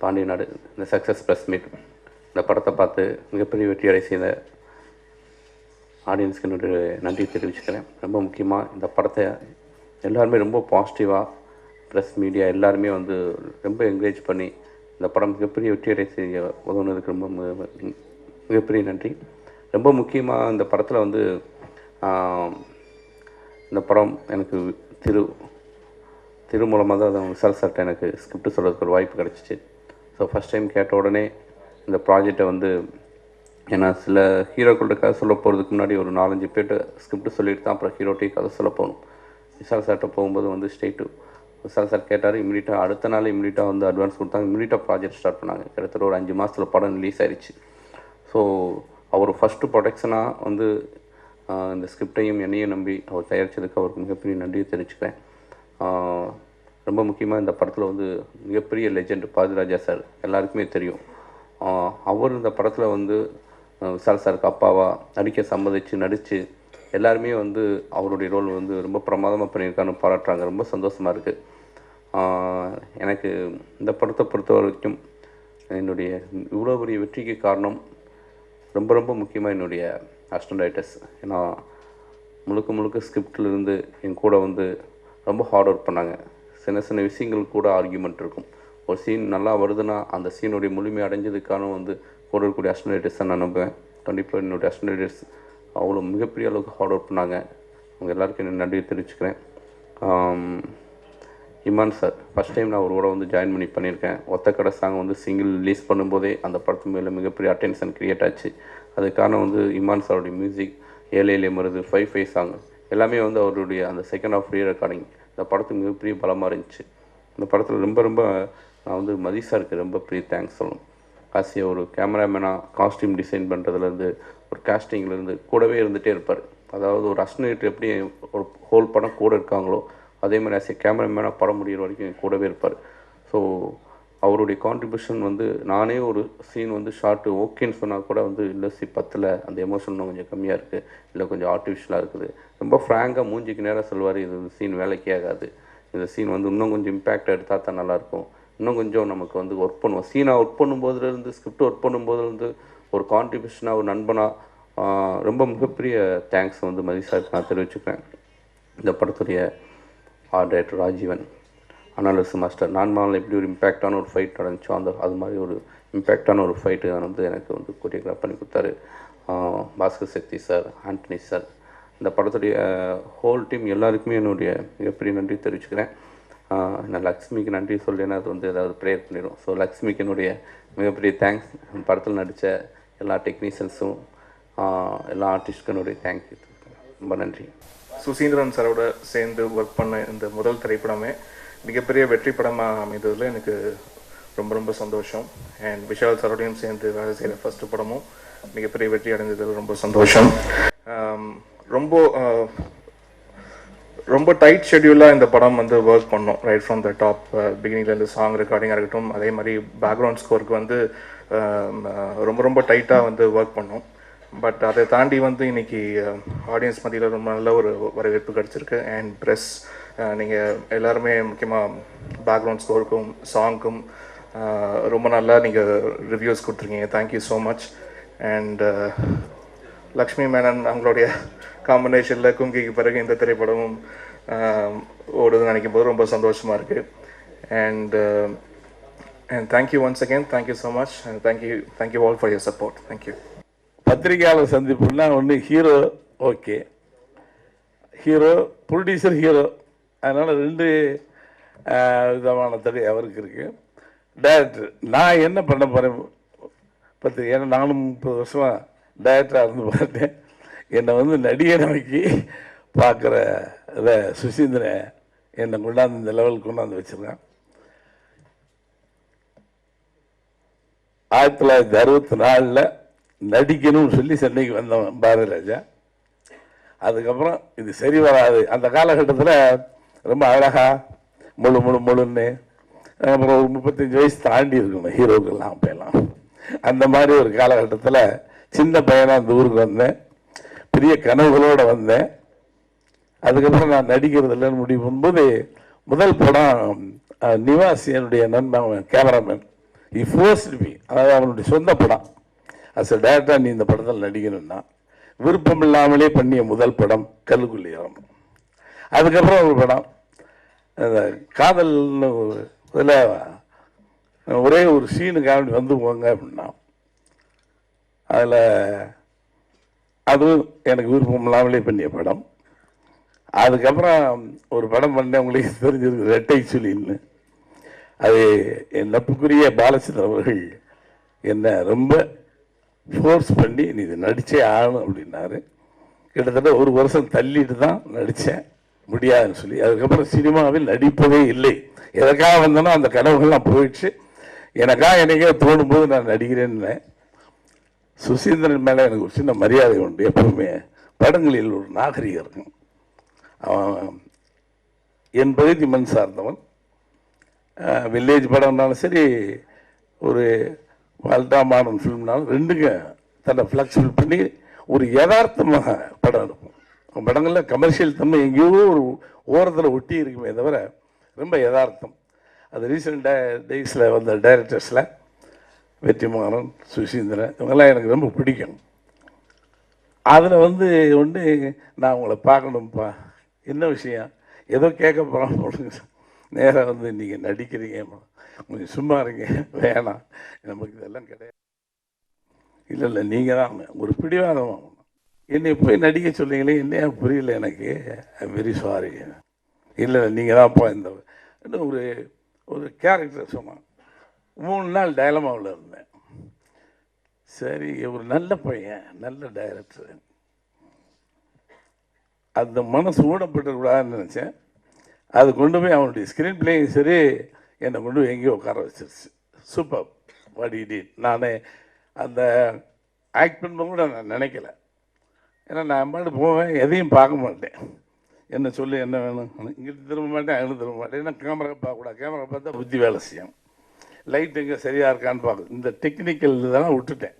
பாண்டியநாடு இந்த success press meet இந்த படத்தை பார்த்து மிகப்பெரிய வெற்றியடை செய்த ஆடியன்ஸ்க்கு என்னுடைய நன்றி தெரிவிச்சுக்கிறேன். ரொம்ப முக்கியமாக இந்த படத்தை எல்லாருமே ரொம்ப பாசிட்டிவாக ப்ரெஸ் மீடியா எல்லாருமே வந்து ரொம்ப என்கரேஜ் பண்ணி இந்த படம் மிகப்பெரிய வெற்றியடை செய்ய உதவுனதுக்கு ரொம்ப மிகப்பெரிய நன்றி. ரொம்ப முக்கியமாக இந்த படத்தில் வந்து இந்த படம் எனக்கு திரு மூலமாக தான் விசால் சார்ட்ட எனக்கு ஸ்கிரிப்ட் சொல்கிறதுக்கு ஒரு வாய்ப்பு கிடச்சிச்சு. ஸோ ஃபஸ்ட் டைம் கேட்ட உடனே இந்த ப்ராஜெக்டை வந்து ஏன்னா சில ஹீரோக்கள்கிட்ட கதை சொல்ல போகிறதுக்கு முன்னாடி ஒரு 4-5 பேர்கிட்ட ஸ்கிரிப்ட் சொல்லிட்டு தான் அப்புறம் ஹீரோட்டையும் கதை சொல்ல போகணும். விசால் சார்கிட்ட போகும்போது வந்து ஸ்ட்ரெயிட்டு விசால் சார் கேட்டார். இம்மிடியட்டாக அடுத்த நாள் இம்மிடியட்டாக வந்து அட்வான்ஸ் கொடுத்தாங்க. இம்மிடியட்டாக ப்ராஜெக்ட் ஸ்டார்ட் பண்ணாங்க. கிட்டத்தட்ட ஒரு 5 மாதத்தில் படம் ரிலீஸ் ஆயிடுச்சு. ஸோ அவர் ஃபஸ்ட்டு ப்ரொடக்ஷனாக வந்து இந்த ஸ்கிரிப்டையும் என்னையும் நம்பி அவர் தயாரித்ததுக்கு அவருக்கு மிகப்பெரிய நன்றியை தெரிவிச்சுக்கிறேன். ரொம்ப முக்கியமாக இந்த படத்தில் வந்து மிகப்பெரிய லெஜெண்ட் பாரதிராஜா சார் எல்லாருக்குமே தெரியும். அவர் இந்த படத்தில் வந்து விசால் சாருக்கு அப்பாவா நடிக்க சம்மதிச்சு நடித்து எல்லாருமே வந்து அவருடைய ரோல் வந்து ரொம்ப பிரமாதமாக பண்ணியிருக்கான்னு பாராட்டுறாங்க. ரொம்ப சந்தோஷமாக இருக்குது. எனக்கு இந்த படத்தை பொறுத்த வரைக்கும் என்னுடைய இவ்வளோ பெரிய வெற்றிக்கு காரணம் ரொம்ப ரொம்ப முக்கியமாக என்னுடைய அசிஸ்டன்ட் ரைட்டர்ஸ். ஏன்னா முழுக்க ஸ்கிரிப்டிலிருந்து என் கூட வந்து ரொம்ப ஹார்ட் ஒர்க் பண்ணாங்க. சின்ன விஷயங்கள் கூட ஆர்கியூமெண்ட் இருக்கும். ஒரு சீன் நல்லா வருதுன்னா அந்த சீனுடைய முழுமை அடைஞ்சதுக்கான வந்து கூட இருக்கக்கூடிய அசிஸ்டன்ட் ரைட்டர்ஸ் தான் நான் நம்புவேன். கண்டிப்பாக என்னுடைய அசிஸ்டன்ட் ரைட்டர்ஸ் அவ்வளோ மிகப்பெரிய அளவுக்கு ஹார்ட் ஒர்க் பண்ணாங்க. அவங்க எல்லாருக்கும் என்ன நன்றியை தெரிவிச்சுக்கிறேன். இமான் சார் ஃபஸ்ட் டைம் நான் அவரோட வந்து ஜாயின் பண்ணியிருக்கேன். ஒத்தக்கடை சாங் வந்து சிங்கிள் ரிலீஸ் பண்ணும்போதே அந்த படத்து மேலே மிகப்பெரிய அட்டென்ஷன் க்ரியேட் ஆச்சு. அதுக்கான வந்து இமான் சாருடைய மியூசிக், ஏழை மருது, 5 சாங் எல்லாமே வந்து அவருடைய அந்த செகண்ட் ஆஃப் ரீ ரெக்கார்டிங் இந்த படத்துக்கு மிகப்பெரிய பலமாக இருந்துச்சு. இந்த படத்தில் ரொம்ப நான் வந்து மதி சாருக்கு ரொம்ப பெரிய தேங்க்ஸ் சொல்லணும். ஆசிய ஒரு கேமராமேனாக காஸ்டியூம் டிசைன் பண்ணுறதுலேருந்து ஒரு காஸ்டிங்லேருந்து கூடவே இருந்துகிட்டே இருப்பார். அதாவது ஒரு அஸ்டனேட்டர் எப்படி ஒரு ஹோல் படம் கூட இருக்காங்களோ அதே மாதிரி ஆசிய கேமராமேனாக படம் முடிகிற வரைக்கும் கூடவே இருப்பார். ஸோ அவருடைய கான்ட்ரிபியூஷன் வந்து நானே ஒரு சீன் வந்து ஷார்ட்டு ஓகேன்னு சொன்னால் கூட வந்து இல்லை பத்தில் அந்த எமோஷன் கொஞ்சம் கம்மியாக இருக்குது, இல்லை கொஞ்சம் ஆர்டிஃபிஷியலாக இருக்குது. ரொம்ப ஃப்ராங்காக மூஞ்சிக்கு நேராக சொல்வார், இது சீன் வேலைக்கே ஆகாது, இந்த சீன் வந்து இன்னும் கொஞ்சம் இம்பேக்ட் எடுத்தால் தான் நல்லாயிருக்கும், இன்னும் கொஞ்சம் நமக்கு வந்து ஒர்க் பண்ணுவோம். சீனாக ஒர்க் பண்ணும்போதுலேருந்து ஸ்கிரிப்ட் ஒர்க் பண்ணும்போதுலேருந்து ஒரு கான்ட்ரிபியூஷனாக ஒரு நண்பனாக ரொம்ப மிகப்பெரிய தேங்க்ஸ் வந்து மதி சாருக்கு நான் தெரிவிச்சுக்கிறேன். இந்த படத்துடைய art director Rajeevan, analysis master, நான்மாவில் எப்படி ஒரு இம்பேக்டான ஒரு ஃபைட் நடந்துச்சோ அது மாதிரி ஒரு இம்பேக்டான ஒரு ஃபைட்டு வந்து எனக்கு வந்து கொரியோகிராஃப் பண்ணி கொடுத்தாரு. பாஸ்கர் சக்தி சார், ஆண்டனி சார், இந்த படத்துடைய ஹோல் டீம் எல்லாருக்குமே என்னுடைய மிகப்பெரிய நன்றி தெரிவிச்சுக்கிறேன். நான் லக்ஷ்மிக்கு நன்றி சொல்லேன்னா அது வந்து ஏதாவது ப்ரேயர் பண்ணிடும். ஸோ லக்ஷ்மிக்கு என்னுடைய மிகப்பெரிய தேங்க்ஸ். படத்தில் நடித்த எல்லா டெக்னீஷியன்ஸும் எல்லா ஆர்டிஸ்ட்டுக்கும் என்னுடைய தேங்க்யூ, ரொம்ப நன்றி. சுசீந்திரன் சாரோட சேர்ந்து ஒர்க் பண்ண இந்த முதல் திரைப்படமே மிகப்பெரிய வெற்றி படமாக அமைந்ததில் எனக்கு ரொம்ப சந்தோஷம். அண்ட் விஷால் சாரோடையும் சேர்ந்து வேலை செய்கிற ஃபஸ்ட்டு படமும் மிகப்பெரிய வெற்றி அடைந்ததில் ரொம்ப சந்தோஷம். ரொம்ப டைட் ஷெட்யூலாக இந்த படம் வந்து ஒர்க் பண்ணோம். ரைட் ஃப்ரம் த டாப், பிகினிங்லேருந்து சாங் ரெக்கார்டிங்காக இருக்கட்டும், அதே மாதிரி பேக்ரவுண்ட் ஸ்கோருக்கு வந்து ரொம்ப டைட்டாக வந்து ஒர்க் பண்ணோம். பட் அதை தாண்டி வந்து இன்றைக்கி ஆடியன்ஸ் மத்தியில் ரொம்ப நல்ல ஒரு வரவேற்பு கிடச்சிருக்கு. அண்ட் ப்ரெஸ் நீங்கள் எல்லாருமே முக்கியமாக பேக்ரவுண்ட் ஸ்கோருக்கும் சாங்க்கும் ரொம்ப நல்லா நீங்கள் ரிவ்யூஸ் கொடுத்துருக்கீங்க. Thank you so much. And Lakshmi Menon அவங்களுடைய காம்பினேஷனில் குங்கிக்கு பிறகு இந்த திரைப்படமும் ஓடுதுன்னு நினைக்கும் போது ரொம்ப சந்தோஷமாக இருக்குது. And thank you once again, thank you so much. And thank you all for your support. Thank you. பத்திரிகையாளர் சந்திப்புனா ஒன்று hero, okay, hero producer hero, அதனால் 2 விதமான தடை அவருக்கு இருக்குது. டைரக்டர் நான் என்ன பண்ண போகிறேன் பத்திரிகை, ஏன்னா நானும் 30 வருஷமாக டைரக்டராக இருந்து பார்த்தேன். என்னை வந்து நடிகை நோக்கி பார்க்குற இதை சுசீந்திரன் என்னை கொண்டாந்து இந்த லெவலுக்கு கொண்டாந்து வச்சுருக்கேன். 1964 நடிக்கணும்னு சொல்லி சென்னைக்கு வந்தவன் பாரதிராஜா. அதுக்கப்புறம் இது சரி வராது. அந்த காலகட்டத்தில் ரொம்ப அழகாக முழுன்னு அப்புறம் ஒரு 35 வயசு தாண்டி இருக்கணும் ஹீரோக்கெல்லாம். அப்போல்லாம் அந்த மாதிரி ஒரு காலகட்டத்தில் சின்ன பையனாக அந்த ஊருக்கு வந்தேன், பெரிய கனவுகளோடு வந்தேன். அதுக்கப்புறம் நான் நடிக்கிறது இல்லைன்னு முடிவு பண்ணும்போது முதல் படம் நிவாஸ், என்னுடைய நண்பன் கேமராமேன், ஃபோர்ஸ்டு மீ, அதாவது அவனுடைய சொந்த படம். அஸ் அ டேரக்டர் நீ இந்த படத்தில் நடிக்கணும்னா விருப்பம் இல்லாமலே பண்ணிய முதல் படம் கல்லுக்குள்ளியம். அதுக்கப்புறம் ஒரு படம் அந்த காதல்னு இதில் ஒரே ஒரு சீனுக்காக வந்து போங்க அப்படின்னா அதில் அதுவும் எனக்கு விருப்பம் இல்லாமலே பண்ணிய படம். அதுக்கப்புறம் ஒரு படம் பண்ணேன், உங்களுக்கு தெரிஞ்சிருக்கு, ரெட்டை சுழின்னு. அது என் நட்புக்குரிய பாலச்சந்திரன் அவர்கள் என்னை ரொம்ப ஃபோர்ஸ் பண்ணி நீ இது நடித்தே ஆகணும் அப்படின்னாரு. கிட்டத்தட்ட ஒரு வருஷம் தள்ளிட்டு தான் நடித்தேன், முடியாதுன்னு சொல்லி. அதுக்கப்புறம் சினிமாவில் நடிப்பதே இல்லை. எதற்காக வந்தேனோ அந்த கனவுகள்லாம் போயிடுச்சு. எனக்காக எனக்கே தோணும்போது நான் நடிக்கிறேன்னு. சுசீந்திரன் மேலே எனக்கு ஒரு சின்ன மரியாதை உண்டு. எப்பவுமே படங்களில் ஒரு நாகரிகம் இருக்கும். அவன் என் பகுதி மண் சார்ந்தவன். வில்லேஜ் படம்னாலும் சரி, ஒரு வால்டா மாடர்ன் ஃபிலிம்னாலும் ரெண்டுங்க தன்னை ஃப்ளெக்சிபிள் பண்ணி ஒரு யதார்த்தமாக படம் எடுப்போம். படங்களில் கமர்ஷியல் தன்மை எங்கேயோ ஒரு ஓரத்தில் ஒட்டி இருக்குமே தவிர ரொம்ப யதார்த்தம். அது ரீசெண்ட் டேஸில் வந்த டைரக்டர்ஸில் வெற்றிமாறன், சுசீந்திரன் இவங்கெல்லாம் எனக்கு ரொம்ப பிடிக்கும். அதில் ஒன்று நான் உங்களை பார்க்கணும்ப்பா, என்ன விஷயம், ஏதோ கேட்க போகிறோம், நேராக நீங்கள் நடிக்கிறீங்க, கொஞ்சம் சும்மா இருங்க, வேணாம், நமக்கு இதெல்லாம் கிடையாது. இல்லை இல்லை, நீங்கள் தான் ஒரு பிடிவாதம். என்னை போய் நடிக்க சொல்லிங்களே, என்னையா புரியல எனக்கு, வெரி சாரி. இல்லை நீங்கள் தான்ப்பா இந்த ஒரு ஒரு கேரக்டர் சொன்னான். 3 நாள் டயலமாவில் இருந்தேன். சரி, ஒரு நல்ல பையன், நல்ல டைரக்டர், அந்த மனசு ஊடப்பட்டுக்கூடாதுன்னு நினச்சேன். அது கொண்டு போய் அவனுடைய ஸ்க்ரீன் பிளேயும் சரி என்னை கொண்டு போய் எங்கேயோ உட்கார வச்சிருச்சு. Super what you did. நான் அந்த ஆக்ட் பண்ணும்போது கூட நான் நினைக்கல. ஏன்னா நான் பாட்டு போவேன், எதையும் பார்க்க மாட்டேன். என்ன சொல்லி என்ன வேணும், இங்கிட்டு திரும்ப மாட்டேன், அங்கிட்டு திரும்ப மாட்டேன். ஏன்னா கேமரா பார்க்கக்கூடாது, கேமரா பார்த்தா புத்தி வேலை செய்யும். லைட் எங்கே சரியாக இருக்கான்னு பார்க்க, இந்த டெக்னிக்கல் இதெல்லாம் விட்டுட்டேன்.